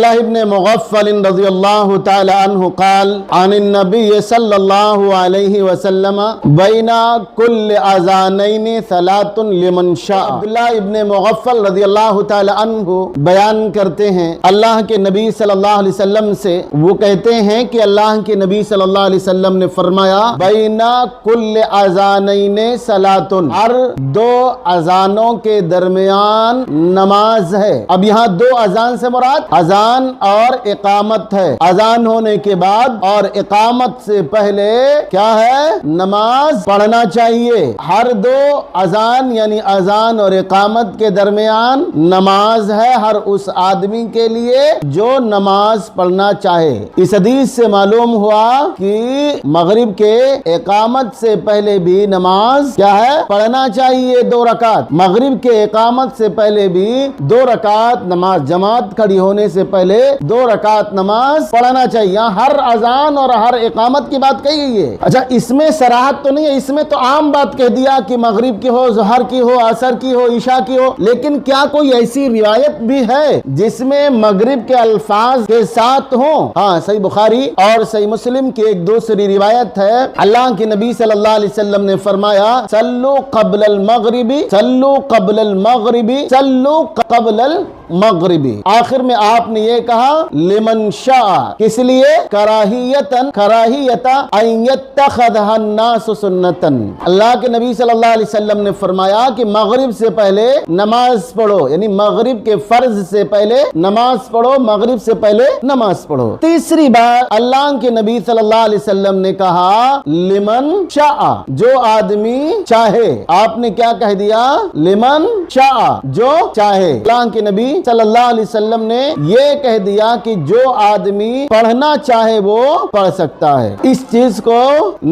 ابن مغفل رضی اللہ تعالی عنہ قال عن النبی صلی اللہ علیہ وسلم بین کل اذانین صلاۃ لمن شاء۔ عبداللہ ابن مغفل رضی اللہ تعالی عنہ بیان کرتے ہیں اللہ کے نبی صلی اللہ علیہ وسلم سے، وہ کہتے ہیں کہ اللہ کے نبی صلی اللہ علیہ وسلم نے فرمایا بین کل اذانین صلاۃ، ہر دو اذانوں کے درمیان نماز ہے۔ اب یہاں دو اذان سے مراد اذان اور اقامت ہے۔ اذان ہونے کے بعد اور اقامت سے پہلے کیا ہے؟ نماز پڑھنا چاہیے۔ ہر دو اذان یعنی اذان اور اقامت کے درمیان نماز ہے ہر اس آدمی کے لیے جو نماز پڑھنا چاہے۔ اس حدیث سے معلوم ہوا کہ مغرب کے اقامت سے پہلے بھی نماز کیا ہے؟ پڑھنا چاہیے 2 رکعت۔ مغرب کے اقامت سے پہلے بھی 2 رکعت نماز، جماعت کھڑی ہونے سے پہلے 2 رکعت نماز پڑھنا چاہیے۔ ہر اذان اور ہر اقامت کی بات کہی گئی ہے۔ اچھا، اس میں صراحت تو نہیں ہے، اس میں تو عام بات کہہ دیا کہ مغرب کی ہو، ظہر کی ہو، عصر کی ہو، عشاء کی ہو، لیکن کیا کوئی ایسی روایت بھی ہے جس میں مغرب کے الفاظ کے ساتھ ہوں؟ ہاں، صحیح بخاری اور صحیح مسلم کی ایک دوسری روایت ہے، اللہ کے نبی صلی اللہ علیہ وسلم نے فرمایا صلو قبل المغربی، صلو قبل المغربی، صلو قبل المغربی۔ آخر میں آپ نے یہ کہا لمن شاء، کس لیے؟ کراہیتا ان یتخذها الناس سنتا۔ اللہ کے نبی صلی اللہ علیہ وسلم نے فرمایا کہ مغرب سے پہلے نماز پڑھو، یعنی مغرب کے فرض سے پہلے نماز پڑھو، مغرب سے پہلے نماز پڑھو۔ تیسری بات اللہ کے نبی صلی اللہ علیہ وسلم نے کہا لمن شاء، جو آدمی چاہے۔ آپ نے کیا کہہ دیا؟ لمن شاء، جو چاہے۔ اللہ کے نبی صلی اللہ علیہ وسلم نے یہ کہہ دیا کہ جو آدمی پڑھنا چاہے وہ پڑھ سکتا ہے۔ اس چیز کو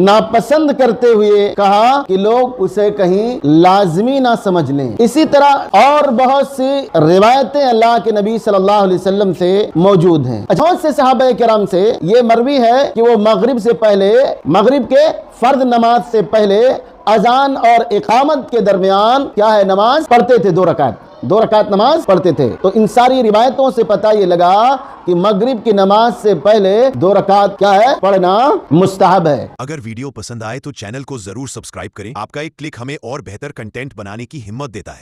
ناپسند کرتے ہوئے کہا کہ لوگ اسے کہیں لازمی نہ سمجھ لیں۔ اسی طرح اور بہت سی روایتیں اللہ کے نبی صلی اللہ علیہ وسلم سے موجود ہیں۔ بہت سے صحابہ کرام سے یہ مروی ہے کہ وہ مغرب سے پہلے، مغرب کے فرض نماز سے پہلے اذان اور اقامت کے درمیان کیا ہے؟ نماز پڑھتے تھے، 2 رکعت نماز پڑھتے تھے۔ تو ان ساری روایتوں سے پتہ یہ لگا کہ مغرب کی نماز سے پہلے 2 رکعت کیا ہے؟ پڑھنا مستحب ہے۔ اگر ویڈیو پسند آئے تو چینل کو ضرور سبسکرائب کریں، آپ کا ایک کلک ہمیں اور بہتر کنٹینٹ بنانے کی ہمت دیتا ہے۔